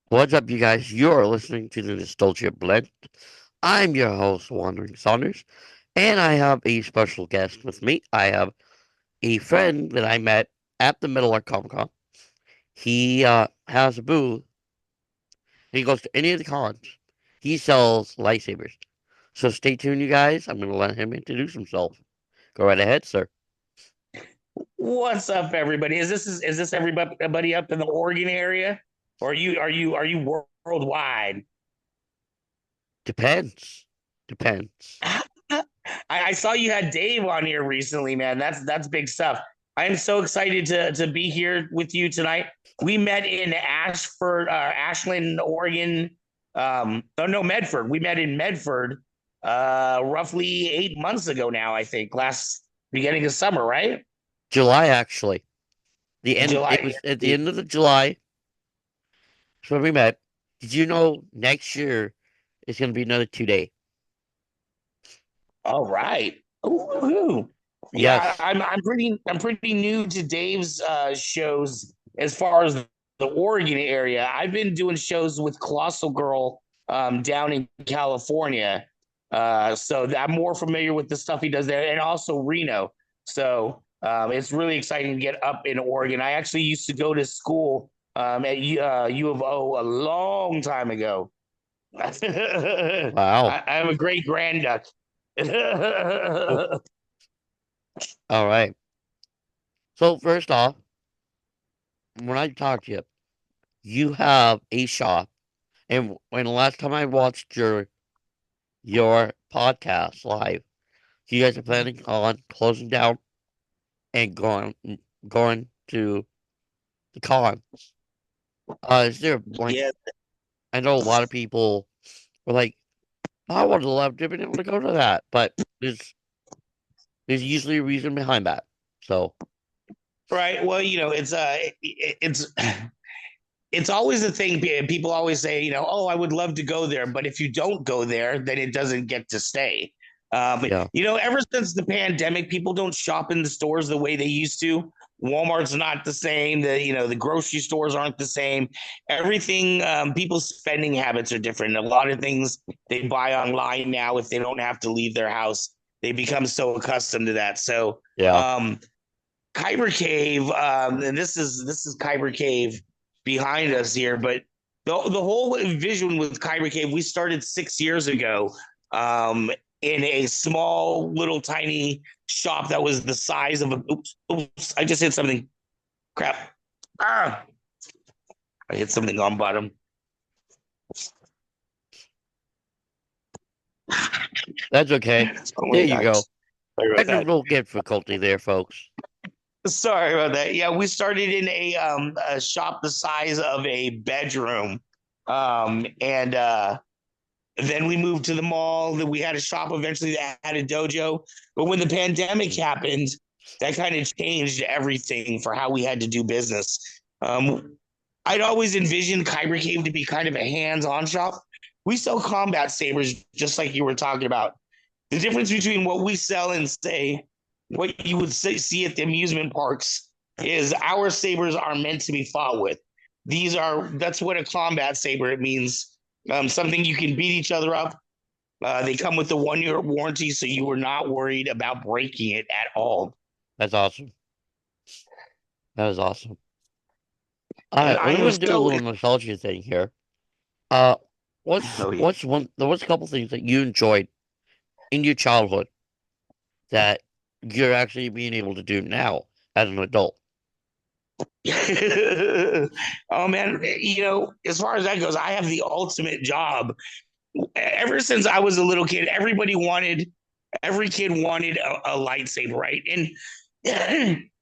What's up, you guys? You're listening to the Nostalgia Blend. I'm your host, Wandering Saunders, and I have a special guest with me. I have a friend that I met at the Middle Art Comic Con. He has a booth. He goes to any of the cons. He sells lightsabers. So stay tuned, you guys. I'm going to let him introduce himself. Go right ahead, sir. What's up, everybody? Is this everybody up in the Oregon area, or are you worldwide? Depends. Depends. I saw you had Dave on here recently, man. That's big stuff. I am so excited to be here with you tonight. We met in Ashland, Oregon. No, Medford. We met in Medford, roughly 8 months ago now. I think last beginning of summer, right? July, actually. The end. It July. was at the end of the July. That's when we met. Did you know next year is going to be another 2 day? All right. Ooh. Yeah, Yes. I'm pretty new to Dave's shows as far as the Oregon area. I've been doing shows with Colossal Girl down in California. So I'm more familiar with the stuff he does there, and also Reno. So it's really exciting to get up in Oregon. I actually used to go to school at U of O a long time ago. Wow. I'm a great grand duck. Oh, all right. So first off, when I talked to you, you have a shop, and when the last time I watched your podcast live, you guys are planning on closing down and going to the con. Is there like Yeah, I know a lot of people were like, "Oh, I would have loved to have been able to go to that," but there's there's usually a reason behind that. So right. Well, it's it's always a thing. People always say, oh, I would love to go there, but if you don't go there, then it doesn't get to stay. yeah, Ever since the pandemic, people don't shop in the stores the way they used to. Walmart's not the same. The grocery stores aren't the same. Everything, people's spending habits are different. A lot of things they buy online now, if they don't have to leave their house, they become so accustomed to that. So, yeah, um, Kyber Cave, and this is Kyber Cave behind us here, but the whole vision with Kyber Cave, we started 6 years ago, um, in a small little tiny shop that was the size of a oops, I just hit something. Crap. Ah, I hit something on bottom. that's okay. Oh There my you go. gosh. Sorry about that. Technical difficulty there, folks. Sorry about that. Yeah, we started in a shop the size of a bedroom. And then we moved to the mall. Then we had a shop eventually that had a dojo. But when the pandemic Mm. happened, that kind of changed everything for how we had to do business. I'd always envisioned Kyber Cave to be kind of a hands-on shop. We sell combat sabers, just like you were talking about. The difference between what we sell and say what you would see at the amusement parks is our sabers are meant to be fought with. That's what a combat saber it means. Something you can beat each other up. They come with a 1 year warranty, so you are not worried about breaking it at all. That's awesome. That is awesome. All And right, I we're am gonna do a so little nostalgia thing here. Uh, what's oh yeah. what's one? What's a couple things that you enjoyed in your childhood that you're actually being able to do now as an adult? Oh man, as far as that goes, I have the ultimate job. Ever since I was a little kid, every kid wanted a lightsaber, right? And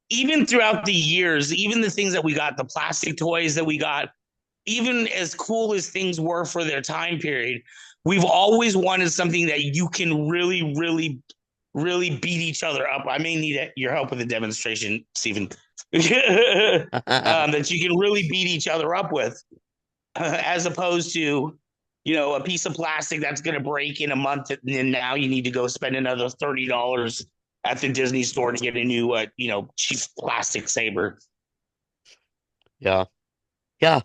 even throughout the years, even the things that we got, the plastic toys that we got, even as cool as things were for their time period, we've always wanted something that you can really, really, really beat each other up. I may need your help with a demonstration, Stephen. That you can really beat each other up with, as opposed to a piece of plastic that's going to break in a month, and then now you need to go spend another $30 at the Disney store to get a new cheap plastic saber. Yeah, yeah.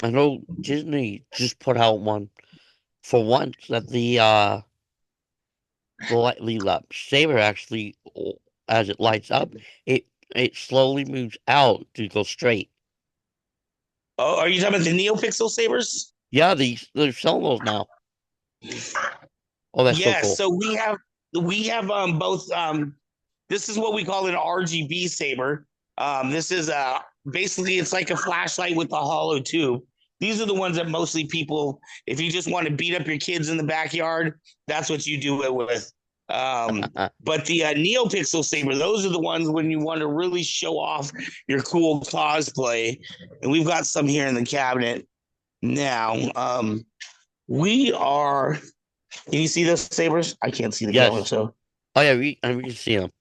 I know Disney just put out one for once that the lightly up saber actually, as it lights up, it it slowly moves out to go straight. Oh, are you talking about the NeoPixel sabers? Yeah, they're selling those now. Oh, that's so Yes. cool. So we have both this is what we call an RGB saber. This is basically it's like a flashlight with a hollow tube. These are the ones that mostly people, if you just want to beat up your kids in the backyard, that's what you do it with. But the NeoPixel saber, those are the ones when you want to really show off your cool cosplay. And we've got some here in the cabinet now. We are. Can you see those sabers? I can't see the camera, Yes. so. Oh yeah, we can see them.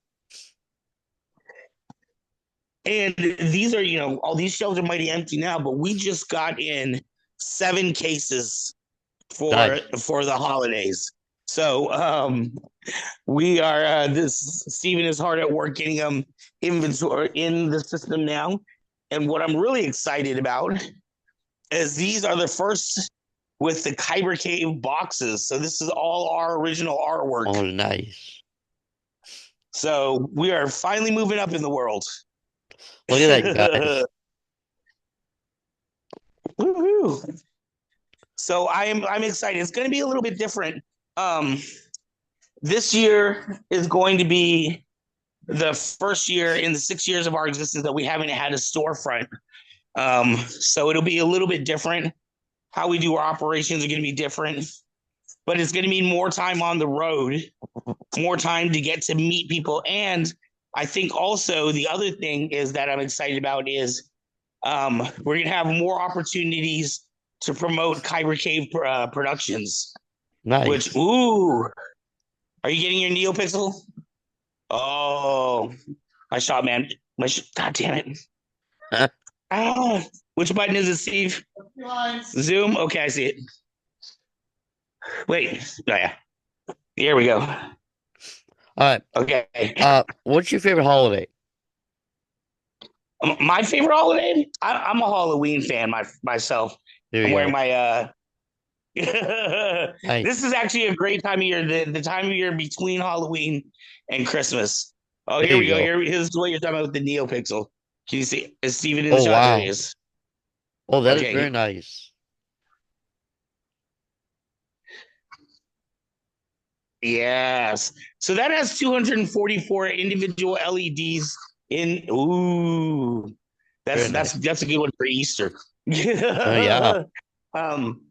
And these are, all these shelves are mighty empty now, but we just got in 7 cases for Nice. for the holidays. So we are this Stephen is hard at work getting them inventory in the system now. And what I'm really excited about is these are the first with the Kyber Cave boxes. So this is all our original artwork. Oh, nice. So we are finally moving up in the world. Look at that, you guys. Woohoo! So I'm excited. It's going to be a little bit different. Um, this year is going to be the first year in the 6 years of our existence that we haven't had a storefront. So it'll be a little bit different. How we do our operations are going to be different, but it's going to mean more time on the road, more time to get to meet people. And I think also the other thing is that I'm excited about is we're going to have more opportunities to promote Kyber Cave productions, which, Nice. ooh, are you getting your NeoPixel? Oh, my shot, man. God damn it. Ah, which button is it, Steve? Zoom? Okay, I see it. Wait. Oh, yeah. Here we go. All right. Okay. What's your favorite holiday? My favorite holiday? I'm a Halloween fan myself. There I'm you wearing go. my Nice. this is actually a great time of year, the time of year between Halloween and Christmas. Oh, There here we you go. go. Here's what you're talking about with the NeoPixel. Can you see? Is Steven in the Oh shot? There he wow. is. Oh, that is very Okay. nice. Yes. So that has 244 individual LEDs in. Ooh, that's Very that's nice. that's a good one for Easter. Oh yeah. um,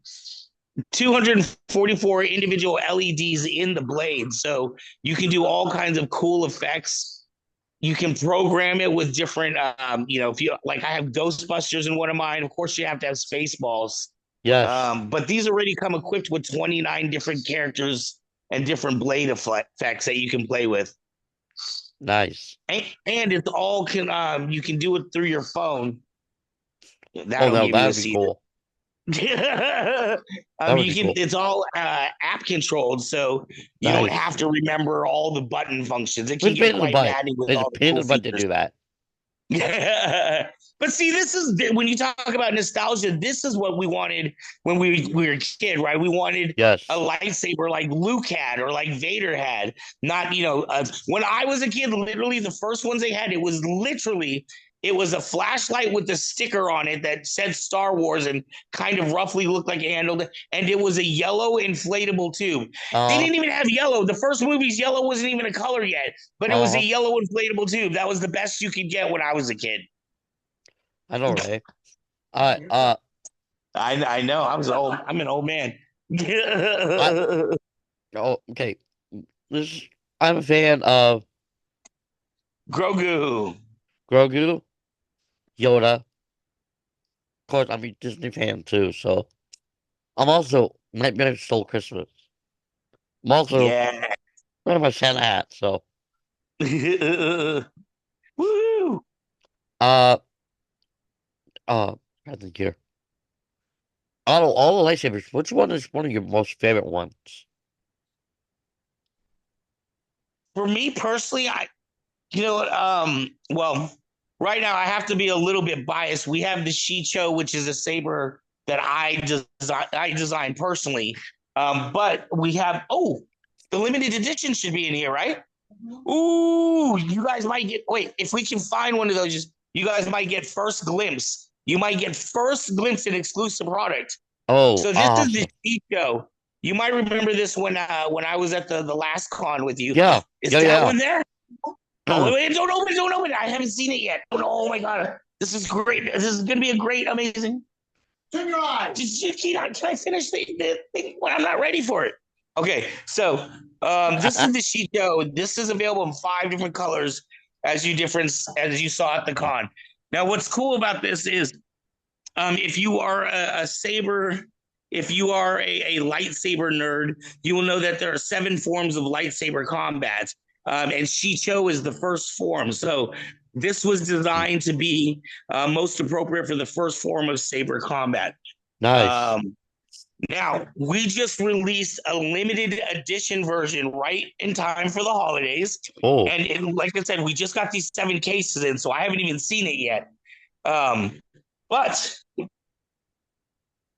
244 individual LEDs in the blade, so you can do all kinds of cool effects. You can program it with different, if you like, I have Ghostbusters in one of mine. Of course, you have to have Spaceballs. Yes. But these already come equipped with 29 different characters and different blade effects that you can play with. Nice. And it's all can you can do it through your phone. Oh That'll no, give you a that'd be seat. cool. That would You be can. cool. It's all app controlled, so you don't have Nice. to remember all the button functions. It can Where's get pain in the quite butt? maddening with There's a all the pain in cool the butt to features. do that. But see, this is when you talk about nostalgia. This is what we wanted when we were a kid, right? We wanted a Yes. lightsaber like Luke had or like Vader had. Not when I was a kid, literally the first ones they had, it was a flashlight with a sticker on it that said Star Wars and kind of roughly looked like it handled it, and it was a yellow inflatable tube. They Uh didn't even have yellow. The first movie's yellow wasn't even a color yet, but it was a uh yellow inflatable tube. That was the best you could get when I was a kid. I know, right? Uh I know. I was old. I'm an old man. I oh okay. This I'm a fan of Grogu. Grogu, Yoda. Of course, I'm a Disney fan too, so I'm also Nightmare Stole Christmas. I'm also Yeah. wearing my Santa hat, so Woo. uh I think here. All the lightsabers, which one is one of your most favorite ones? For me personally, well, right now I have to be a little bit biased. We have the Shicho, which is a saber. that I designed personally. But we have the limited edition should be in here, right? Ooh, you guys might get wait, if we can find one of those, you guys might get first glimpse. You might get first glimpse in exclusive product. Oh, So this is the awesome. cheat show. You might remember this when I was at the last con with you. Yeah, Is that yeah, one there? Oh yeah. wait, don't open it. I haven't seen it yet. Oh my god. This is great. This is gonna be a great, amazing. Turn your eyes. Can I finish the thing when I'm not ready for it? Okay, so this is the sheet show. This is available in 5 different colors as you saw at the con. Now, what's cool about this is if you are a saber, if you are a lightsaber nerd, you will know that there are 7 forms of lightsaber combat, and Shicho is the first form. So this was designed to be most appropriate for the first form of saber combat. Nice. Um, Now, we just released a limited edition version right in time for the holidays. Oh, Like I said, we just got these 7 cases in, so I haven't even seen it yet. But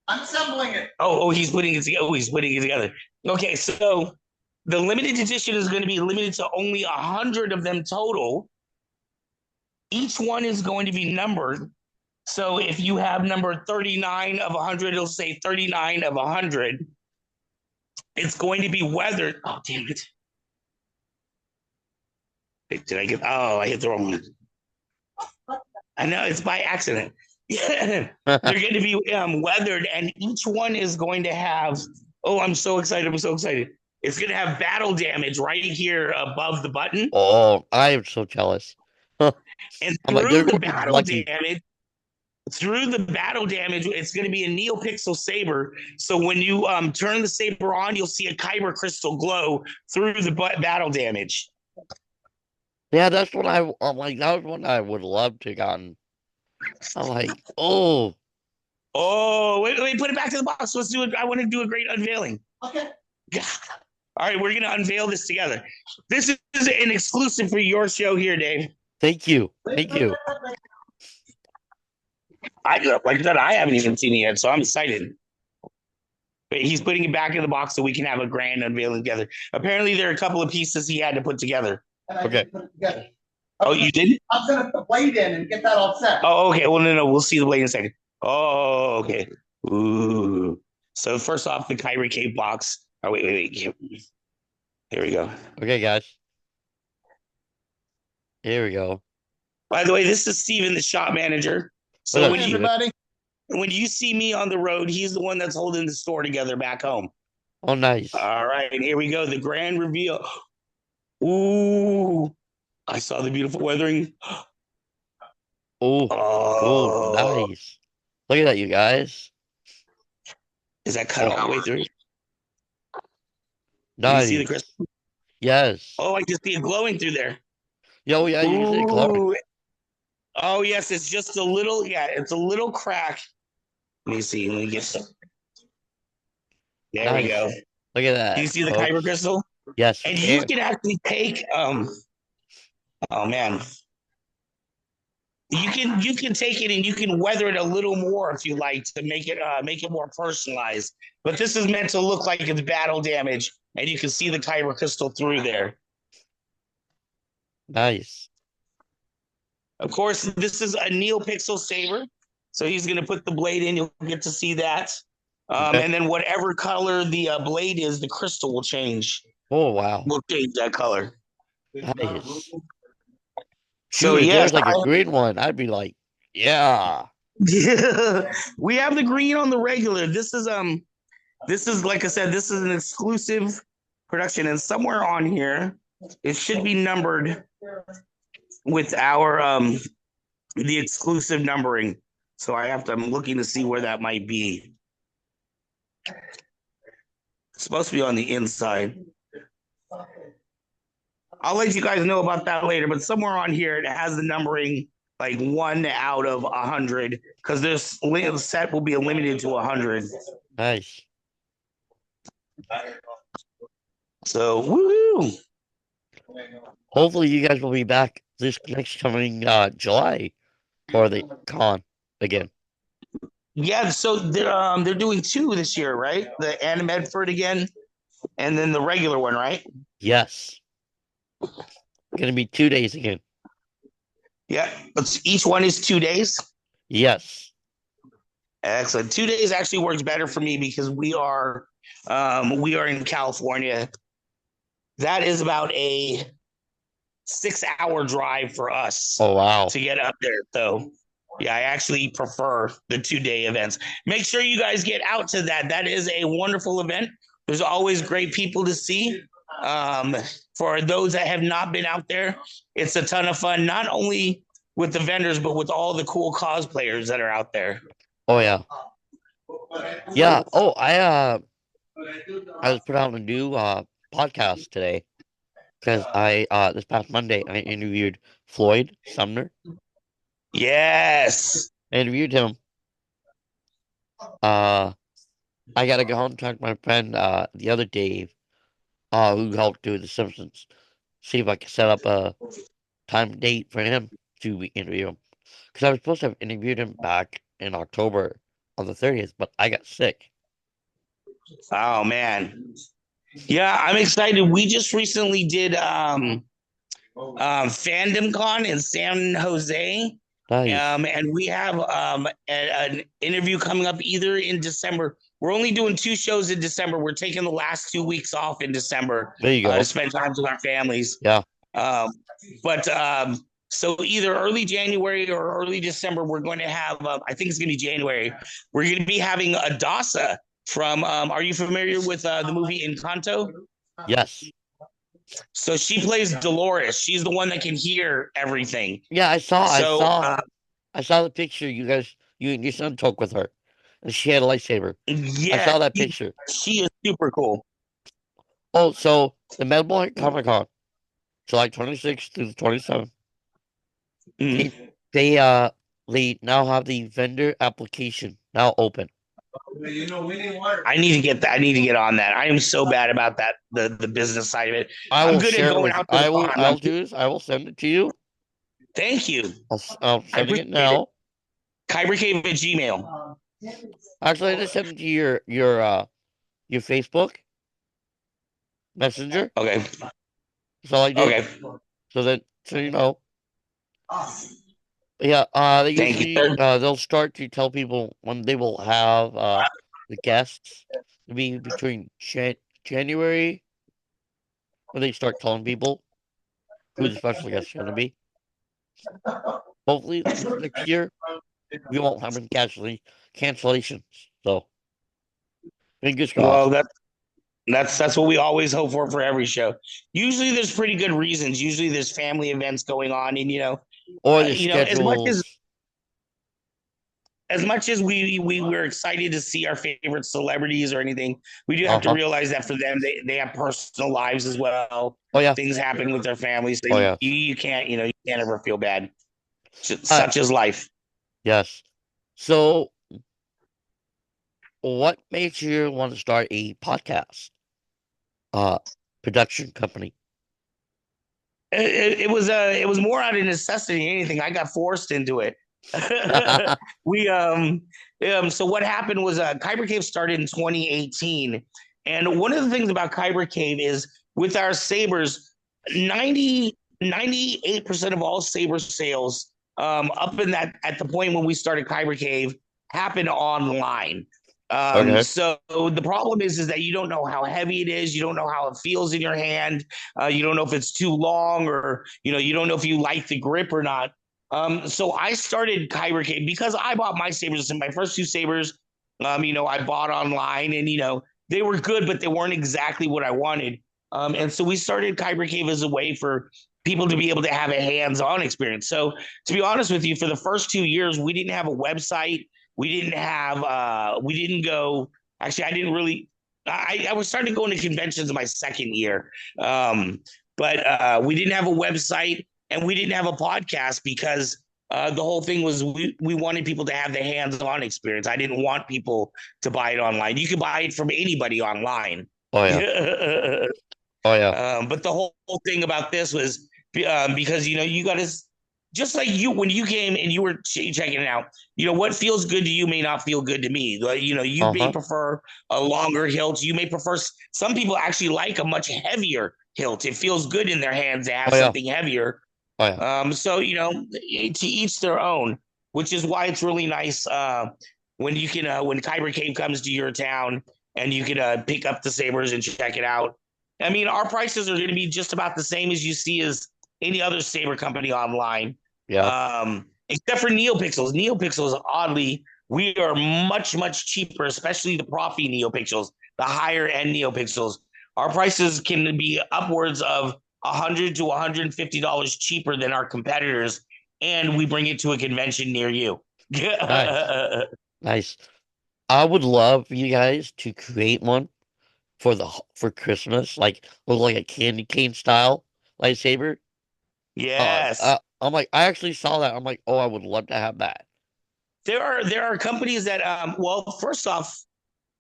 I'm assembling it. He's putting it together. He's putting it together. Okay, so the limited edition is going to be limited to only 100 of them total. Each one is going to be numbered. So if you have number 39 of 100, it'll say 39 of 100. It's going to be weathered. Oh, damn it. Did I get? Oh, I hit the wrong one. I know it's by accident. Yeah, they're going to be weathered, and each one is going to have. Oh, I'm so excited! I'm so excited! It's going to have battle damage right here above the button, oh, I am so jealous. and I'm like, they're through the gonna be battle lucky. damage, it's going to be a neopixel saber. So when you turn the saber on, you'll see a kyber crystal glow through the battle damage. Yeah, I'm like, that was one I would love to gotten. I'm like, oh, Oh, wait, put it back to the box. Let's do it. I want to do a great unveiling. Okay. All right, we're going to unveil this together. This is an exclusive for your show here, Dave. thank you. Thank you. Like I said, I haven't even seen it yet, so I'm excited. But he's putting it back in the box so we can have a grand unveiling together. Apparently, there are a couple of pieces he had to put together. Okay. Oh, you did? I'm gonna put the blade in and get that all set. Oh, okay. Well, no. We'll see the blade in a second. Oh, okay. Ooh. So first off, the Kyrie Cave box. Oh, wait. Here we go. Okay, guys. Here we go. By the way, this is Steven, the shop manager. So Hello, when you see me on the road, he's the one that's holding the store together back home. Oh, nice. All right, and here we go. The grand reveal. Ooh, I saw the beautiful weathering. Oh, oh, nice. Look at that, you guys. Is that cut all the way through? Nice. You see the crystal? Yes. Oh, I can see it glowing through there. Yo, yeah, you see it glowing. Oh, yes, it's just a little, it's a little crack. Let me see. Let me get some. There we go. Look at that. Do you see the kyber crystal? Yes. And you can actually take oh man. You can take it and you can weather it a little more if you like to make it more personalized. But this is meant to look like it's battle damage, and you can see the kyber crystal through there. Nice. Of course, this is a neopixel saber, so he's going to put the blade in. You'll get to see that. Okay. And then whatever color the blade is, the crystal will change. Oh, wow. We'll change that color. Nice. So if yes, there's like a green one, I'd be like, yeah. We have the green on the regular. This is like I said, this is an exclusive production, and somewhere on here it should be numbered with our the exclusive numbering. So I'm looking to see where that might be. It's supposed to be on the inside. I'll let you guys know about that later, but somewhere on here it has the numbering like 1 out of 100 because this set will be limited to 100. Nice. So, woo! Hopefully, you guys will be back this next coming July for the con again. Yeah, so they're doing two this year, right? The Anna Medford again, and then the regular one, right? Yes. Gonna be 2 days again. Yeah, but each one is 2 days. Yes. Excellent. 2 days actually works better for me because we are in California. That is about a 6 hour drive for us Oh wow. to get up there. So yeah, I actually prefer the 2 day events. Make sure you guys get out to that. That is a wonderful event. There's always great people to see. Um, for those that have not been out there, it's a ton of fun, not only with the vendors, but with all the cool cosplayers that are out there. Oh yeah. Yeah. Oh, I was put out a new podcast today because I this past Monday I interviewed Floyd Sumner. Yes. I interviewed him. I gotta go home and talk to my friend the other Dave, who helped do The Simpsons. See if I can set up a time and date for him to interview him. Because I was supposed to have interviewed him back in October on the 30th, but I got sick. Oh man. Yeah, I'm excited. We just recently did Fandom Con in San Jose. Nice. And we have an interview coming up either in December. We're only doing 2 shows in December. We're taking the last 2 weeks off in December There you to go. spend time with our families. Yeah. Um, but so either early January or early December, we're going to have, I think it's going to be January, we're going to be having Adasa from, are you familiar with the movie Encanto? Yes. So she plays Dolores. She's the one that can hear everything. Yeah, I saw So I saw the picture you and your son took with her. And she had a lightsaber. I yeah, saw that picture. she is super cool. Oh, so the Melbourne Comic Con, July 26th through the 27th. Mhm. They now have the vendor application now open. I need to get that. I need to get on that. I am so bad about that, the business side of it. I I'm will good at share it going with you. out to the con. I'll do this. I will send it to you. Thank you. I'm I sending it appreciate it. now. Kybercave at Gmail. Actually, I just sent it to your Facebook Messenger. Okay. That's all I did. Okay. So you know. Yeah, they Thank you, usually sir. they'll start to tell people when they will have the guests to be between January when they start telling people who the special guest is going to be. Hopefully this next year we won't have any cancellations. So fingers Well, crossed. that's what we always hope for every show. Usually, there's pretty good reasons. Usually, there's family events going on, and Or the as much as schedules. we were excited to see our favorite celebrities or anything, we do have to Uh-huh. realize that for them, they have personal lives as well. Oh yeah. Things happen with their families. So Oh you, yes. you can't, you can't ever feel bad. Uh, Such is life. yes. So what made you want to start a podcast uh production company? It was more out of necessity than anything. I got forced into it. we So what happened was Kyber Cave started in 2018, and one of the things about Kyber Cave is with our sabers, 98% of all saber sales up in that at the point when we started Kyber Cave happened online. Okay. So the problem is that you don't know how heavy it is, you don't know how it feels in your hand, you don't know if it's too long, or you don't know if you like the grip or not. So I started Kyber Cave because I bought my sabers, and my first two sabers, I bought online, and they were good, but they weren't exactly what I wanted. And so we started Kyber Cave as a way for people to be able to have a hands-on experience. So to be honest with you, for the first 2 years, we didn't have a website. We didn't go, actually, I didn't really, I was starting to go into conventions in my second year. But we didn't have a website and we didn't have a podcast because the whole thing was we wanted people to have the hands-on experience. I didn't want people to buy it online. You could buy it from anybody online. Oh yeah. Oh yeah. But the whole thing about this was because you got to just like you, when you came and you were checking it out, what feels good to you may not feel good to me. You may Uh-huh. prefer a longer hilt. You may prefer, some people actually like a much heavier hilt. It feels good in their hands to have Oh yeah. something heavier. Oh yeah. So, to each their own, which is why it's really nice when you can, when Kyber Cave comes to your town and you can pick up the sabers and check it out. I mean, our prices are going to be just about the same as you see as any other saber company online, Yep. except for NeoPixels. NeoPixels, oddly, we are much, much cheaper, especially the Profi NeoPixels, the higher end NeoPixels. Our prices can be upwards of $100 to $150 cheaper than our competitors, and we bring it to a convention near you. Nice. Nice. I would love for you guys to create one for Christmas, like look like a candy cane style lightsaber. Yes. I'm like, I actually saw that. I'm like, oh, I would love to have that. There are companies that well, first off,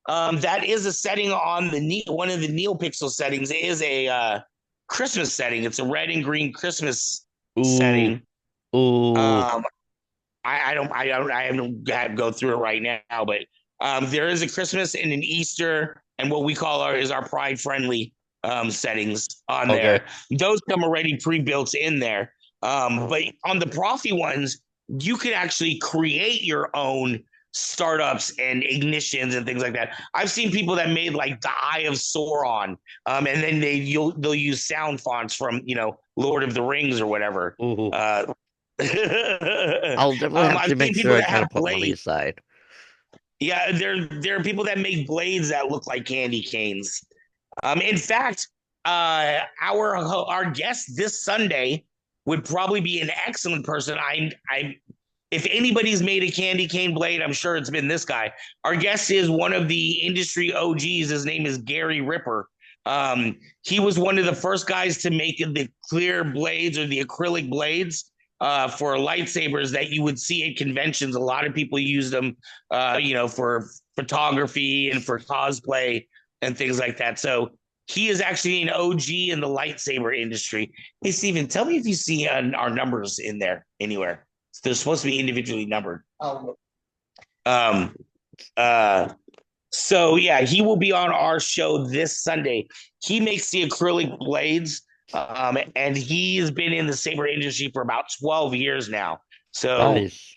that is a setting on one of the NeoPixel settings. It is a Christmas setting. It's a red and green Christmas Ooh, setting. ooh. Um, I haven't got to go through it right now, but there is a Christmas and an Easter and what we call our Pride friendly settings on Okay. there. Those come already pre-built in there. But on the Profi ones, you can actually create your own startups and ignitions and things like that. I've seen people that made like the Eye of Sauron, and then they'll use sound fonts from Lord of the Rings or whatever. Ooh. I'll definitely have I've to make seen sure people I that kind have of put money blades. aside. Yeah, there are people that make blades that look like candy canes. In fact, our guest this Sunday would probably be an excellent person. I if anybody's made a candy cane blade, I'm sure it's been this guy. Our guest is one of the industry OGs. His name is Gary Ripper. He was one of the first guys to make the clear blades or the acrylic blades for lightsabers that you would see at conventions. A lot of people use them, for photography and for cosplay and things like that. So he is actually an OG in the lightsaber industry. Hey, Steven, tell me if you see our numbers in there anywhere. They're supposed to be individually numbered. Oh, Um, uh, so yeah, he will be on our show this Sunday. He makes the acrylic blades, and he's been in the saber industry for about 12 years now. So, Nice.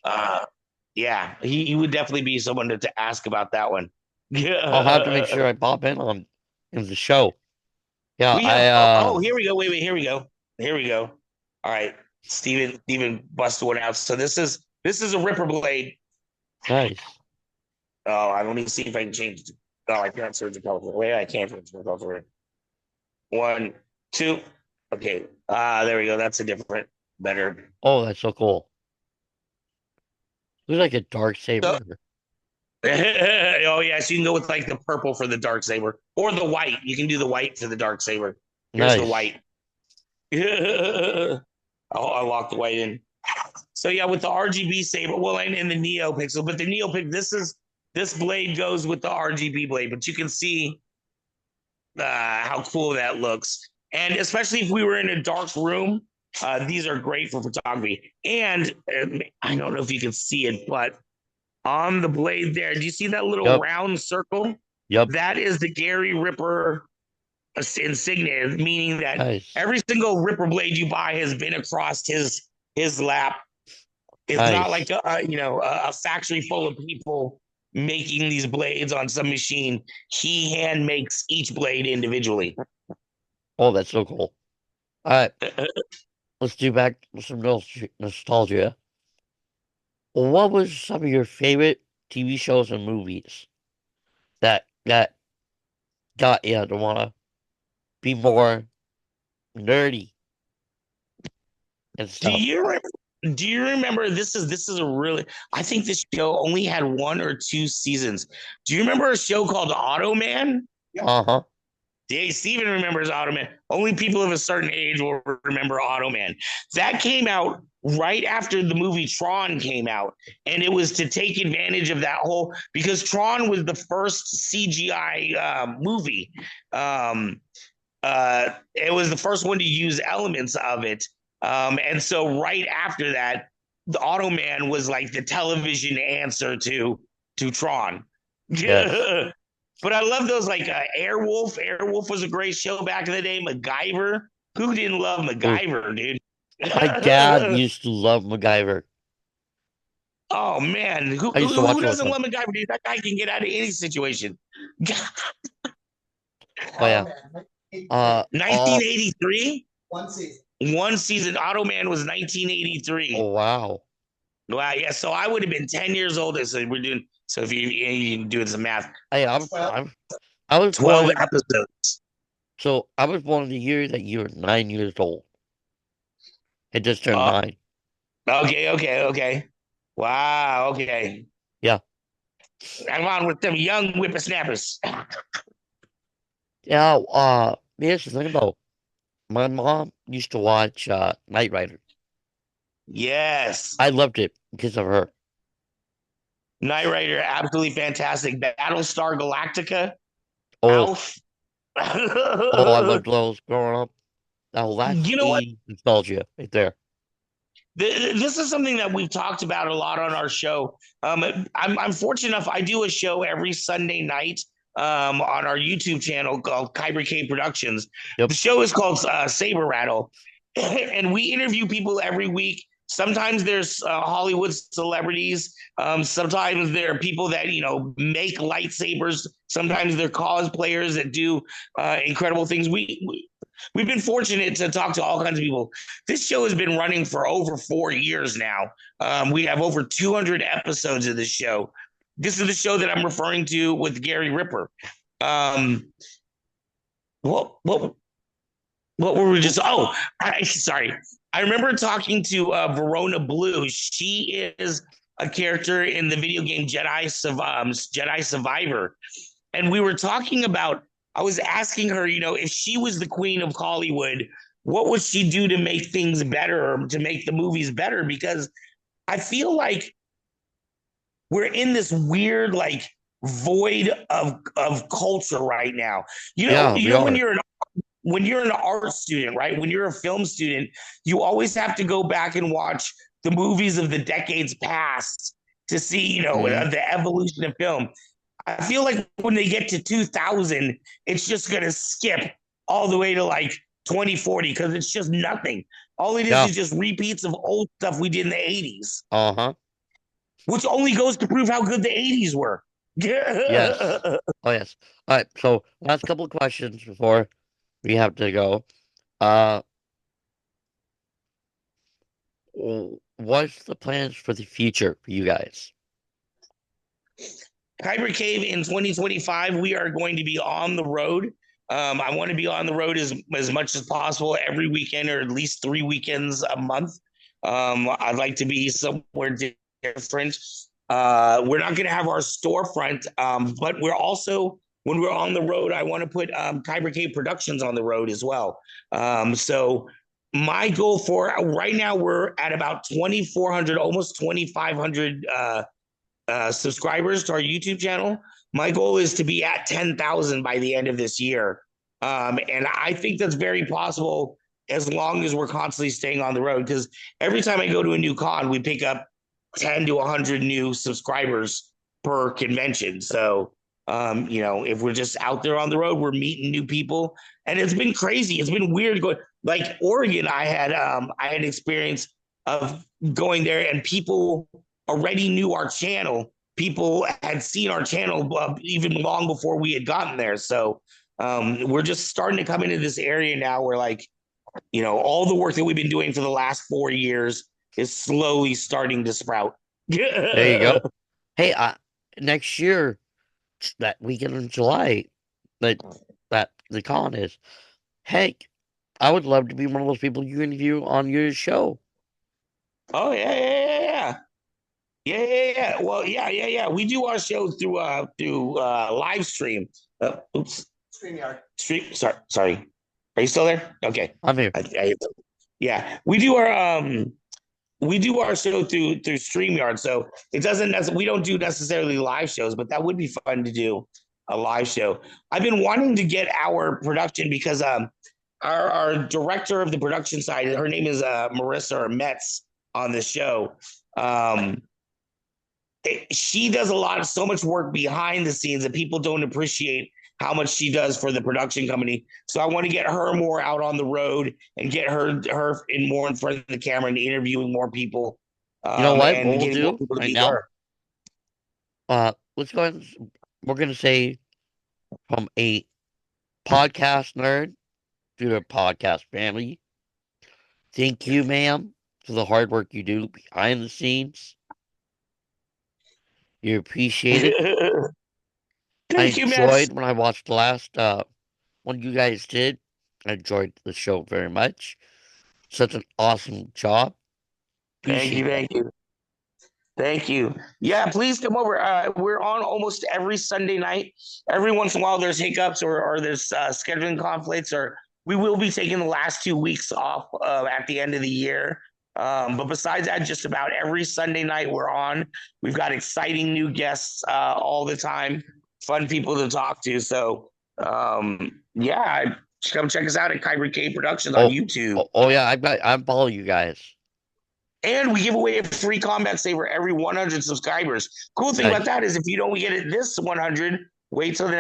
yeah, he would definitely be someone to ask about that one. I'll have to make Yeah, sure I pop in the show. Yeah, we I have. Oh, here we go. Wait, here we go. Here we go. All right, Steven busted one out. So this is a Ripper blade. nice. Oh, let me see if I can change. Oh, I can't search the color. Wait, I can't search the color. One, two. Okay. There we go. That's a different, better. Oh, that's so cool. Looks like a dark So, saber. oh yeah, so you can go with like the purple for the dark saber or the white. You can do the white for the dark saber. Here's the Nice. white. I'll lock the white in. So yeah, with the RGB saber, well, and the Neo Pixel, but the Neo Pixel, this blade goes with the RGB blade, but you can see how cool that looks. And especially if we were in a dark room, these are great for photography. And I don't know if you can see it, but on the blade there, do you see that little Yep. round circle? Yep. That is the Gary Ripper insignia, meaning that Nice. every single Ripper blade you buy has been across his lap. It's not Nice. like a factory full of people making these blades on some machine. He hand makes each blade individually. Oh, that's so cool. All right, let's do back some nostalgia. What was some of your favorite TV shows and movies that got you to wanna be more nerdy and Do stuff? you remember? Do you remember? This is a really. I think this show only had one or two seasons. Do you remember a show called Auto Man? Uh-huh. Yeah, Steven remembers Auto Man. Only people of a certain age will remember Auto Man. That came out right after the movie Tron came out, and it was to take advantage of that whole because Tron was the first CGI movie. It was the first one to use elements of it And so right after that, the Automan was like the television answer to Tron. Yes. But I love those like Airwolf. Airwolf was a great show back in the day. MacGyver. Who didn't love Ooh, MacGyver, dude? my dad used to love MacGyver. Oh man, who, I used to who watch who it with doesn't him. love MacGyver, dude? That guy can get out of any situation. Oh yeah. Uh, uh, 1983, One season. one season. Automan was 1983. oh wow. Wow, yeah. So I would have been 10 years old. So we're doing. So if you doing some math, Hey, Well, I was 12 born. episodes. So I was born the year that you were 9 years old. It just turned Oh, 9. okay. Wow, okay. Yeah. I'm on with them young whippersnappers. Yeah. Here's the thing though. My mom used to watch Knight Rider. Yes. I loved it because of her. Knight Rider, absolutely fantastic. Battlestar Galactica, Oh, Alf. oh, I loved those growing up. Now that's You know what? the nostalgia right there. This is something that we've talked about a lot on our show. I'm fortunate enough. I do a show every Sunday night on our YouTube channel called Kyber K Productions. Yep. The show is called Saber Rattle, and we interview people every week. Sometimes there's Hollywood celebrities. Sometimes there are people that make lightsabers. Sometimes they're cosplayers that do incredible things. We've been fortunate to talk to all kinds of people. This show has been running for over 4 years now. We have over 200 episodes of this show. This is the show that I'm referring to with Gary Ripper. Um, what were we just? Oh, sorry. I remember talking to Verona Blue. She is a character in the video game Jedi Survivor, and we were talking about. I was asking her, if she was the queen of Hollywood, what would she do to make things better or to make the movies better? Because I feel like we're in this weird like void of culture right now. Yeah, we When are. you're an art student, right? When you're a film student, you always have to go back and watch the movies of the decades past to see, Mhm. the evolution of film. I feel like when they get to 2000, it's just going to skip all the way to like 2040 because it's just nothing. All it Yeah. is just repeats of old stuff we did in the 80s, Uh-huh. which only goes to prove how good the 80s were. Yes. Oh yes. All right. So last couple of questions before we have to go. Uh, what's the plans for the future for you guys? Kyber Cave in 2025, we are going to be on the road. I want to be on the road as much as possible every weekend or at least 3 weekends a month. I'd like to be somewhere different. We're not going to have our storefront, but we're also, when we're on the road, I want to put Kyber Cave Productions on the road as well. So my goal for right now, we're at about 2,400, almost 2,500 subscribers to our YouTube channel. My goal is to be at 10,000 by the end of this year. And I think that's very possible as long as we're constantly staying on the road. Because every time I go to a new con, we pick up 10 to 100 new subscribers per convention. So, if we're just out there on the road, we're meeting new people. And it's been crazy. It's been weird going like Oregon. I had experience of going there and people already knew our channel. People had seen our channel even long before we had gotten there. So we're just starting to come into this area now where, like, all the work that we've been doing for the last 4 years is slowly starting to sprout. There you go. Hey, next year, that weekend in July, that that the con is. Heck, I would love to be one of those people you interview on your show. Oh yeah. Well, yeah. We do our show through live stream. Oops. StreamYard. Sorry. Are you still there? Okay. I'm here. Yeah. We do our show through StreamYard. So it doesn't we don't do necessarily live shows, but that would be fun to do a live show. I've been wanting to get our production because our director of the production side, her name is Marissa Metz on the show. Um, she does a lot of so much work behind the scenes that people don't appreciate how much she does for the production company. So I want to get her more out on the road and get her in more in front of the camera and interviewing more people, You know what? What and we'll getting more do people to right meet now? her. Let's go ahead. We're gonna say from a podcast nerd to a podcast family. Thank you, ma'am, for the hard work you do behind the scenes. You appreciate it. I Thank you, Mets. enjoyed when I watched the last one you guys did. I enjoyed the show very much. Such an awesome job. Thank you, Appreciate that. thank you. Thank you. Yeah, please come over. We're on almost every Sunday night. Every once in a while, there's hiccups or there's scheduling conflicts, or we will be taking the last 2 weeks off at the end of the year. But besides that, just about every Sunday night we're on. We've got exciting new guests all the time, fun people to talk to. So, yeah, come check us out at Kyber K Productions on Oh, YouTube. oh yeah, I follow you guys. And we give away a free combat saber every 100 subscribers. Cool thing about Nice. that is if you don't get it this 100, wait till the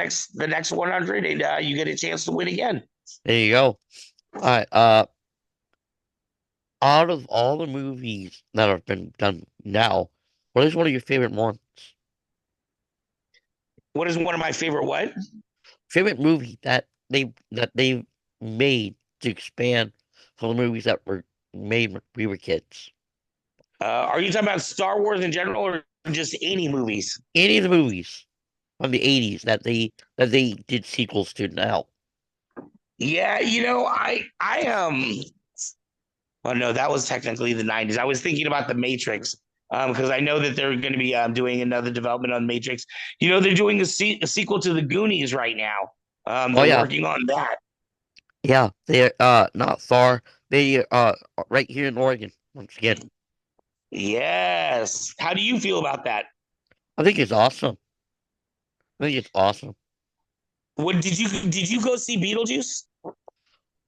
next 100 and you get a chance to win again. There you go. All right. Out of all the movies that have been done now, what is one of your favorite ones? What is one of my favorite what? Favorite movie that they made to expand from the movies that were made when we were kids? Are you talking about Star Wars in general or just any movies? Any of the movies from the '80s that they did sequels to now. Yeah, oh no, that was technically the 90s. I was thinking about the Matrix. Because I know that they're going to be doing another development on Matrix. They're doing a sequel to the Goonies right now. Oh They're yeah, working on that. yeah. They're not far. They right here in Oregon once again. Yes. How do you feel about that? I think it's awesome. I think it's awesome. What did you go see Beetlejuice?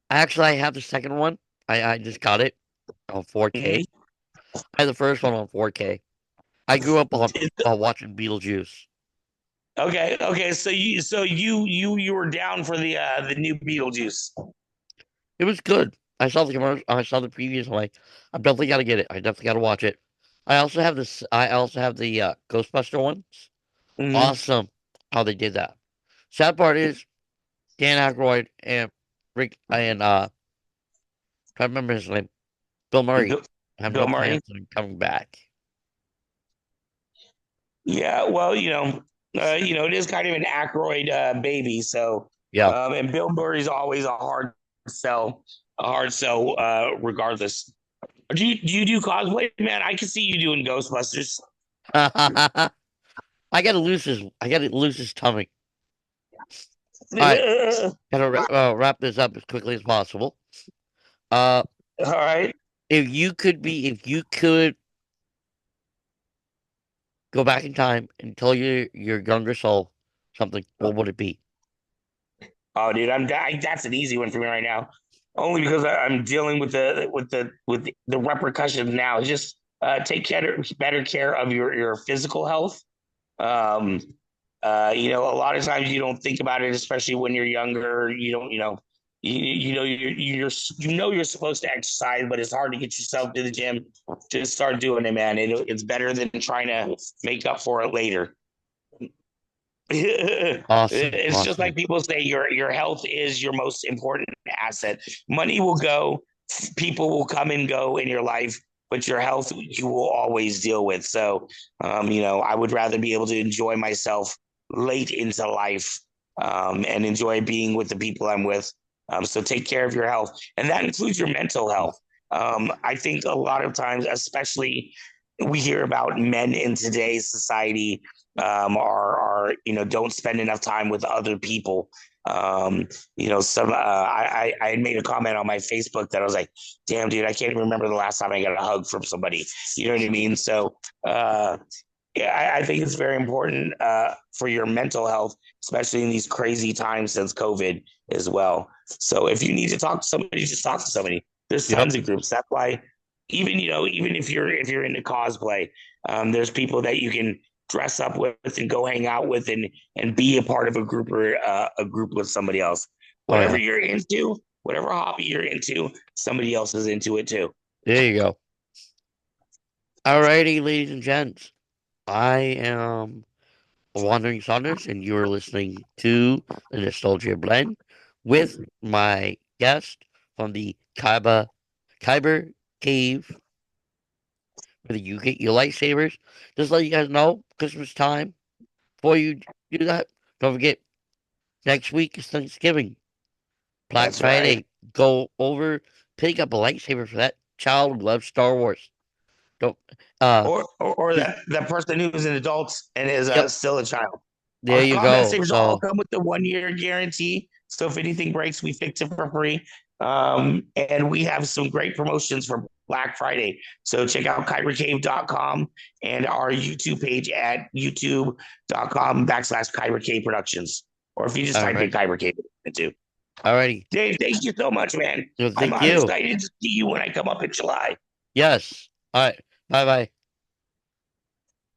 Actually, I have the second one. I just got it on 4K. Mm-hmm. I had the first one on 4K. I grew up on watching Beetlejuice. Okay. So you were down for the new Beetlejuice. It was good. I saw the commercial. I saw the previews. I'm like, I definitely got to get it. I definitely got to watch it. I also have this. I also have the Ghostbuster ones. Mm-hmm. Awesome how they did that. Sad part is Dan Aykroyd and Rick and I remember his name, Bill Murray. Bill, I have Bill no Murray. plans on coming back. Yeah. Well, it is kind of an Aykroyd baby. So, Yeah. and Bill Murray's always a hard sell. Regardless. Do you do cosplay, man? I can see you doing Ghostbusters. I gotta lose his tummy. All right, gotta wrap this up as quickly as possible. Uh, All right. if you could go back in time and tell your younger self something, what would it be? Oh, dude, that's an easy one for me right now. Only because I'm dealing with the repercussions now. Just take better care of your physical health. Um, a lot of times you don't think about it, especially when you're younger. You don't, you're supposed to exercise, but it's hard to get yourself to the gym. Just start doing it, man. It's better than trying to make up for it later. Awesome, It's just awesome, like people say your health is your most important asset. Money will go, people will come and go in your life, but your health you will always deal with. So, I would rather be able to enjoy myself late into life, and enjoy being with the people I'm with. So take care of your health, and that includes your mental health. I think a lot of times, especially we hear about men in today's society are don't spend enough time with other people. Some I had made a comment on my Facebook that I was like, damn dude, I can't even remember the last time I got a hug from somebody. You know what I mean? So Yeah, I think it's very important for your mental health, especially in these crazy times since COVID as well. So if you need to talk to somebody, just talk to somebody. There's Yep. tons of groups. That's why even if you're into cosplay, there's people that you can dress up with and go hang out with and be a part of a group or a group with somebody else. Oh Whatever yeah. you're into, whatever hobby you're into, somebody else is into it too. There you go. Alrighty, ladies and gents. I am Wandering Saunders, and you are listening to the Nostalgia Blend with my guest from the Kyber Cave, where you get your lightsabers. Just let you guys know, Christmas time. Before you do that, don't forget next week is Thanksgiving, Black That's right. Friday. Go over, pick up a lightsaber for that child who loves Star Wars. Don't Or just that person who's an adult and is yep. still a child. There Our you combat go. savers all So come with the 1 year guarantee. So if anything breaks, we fix it for free. And we have some great promotions for Black Friday. So check out kybercave.com and our YouTube page at youtube.com/kybercave productions. Or if you just all type in right, Kyber Cave too. alrighty. Dave, thank you so much, man. Well, I'm thank you. excited to see you when I come up in July. Yes. All right. Bye bye.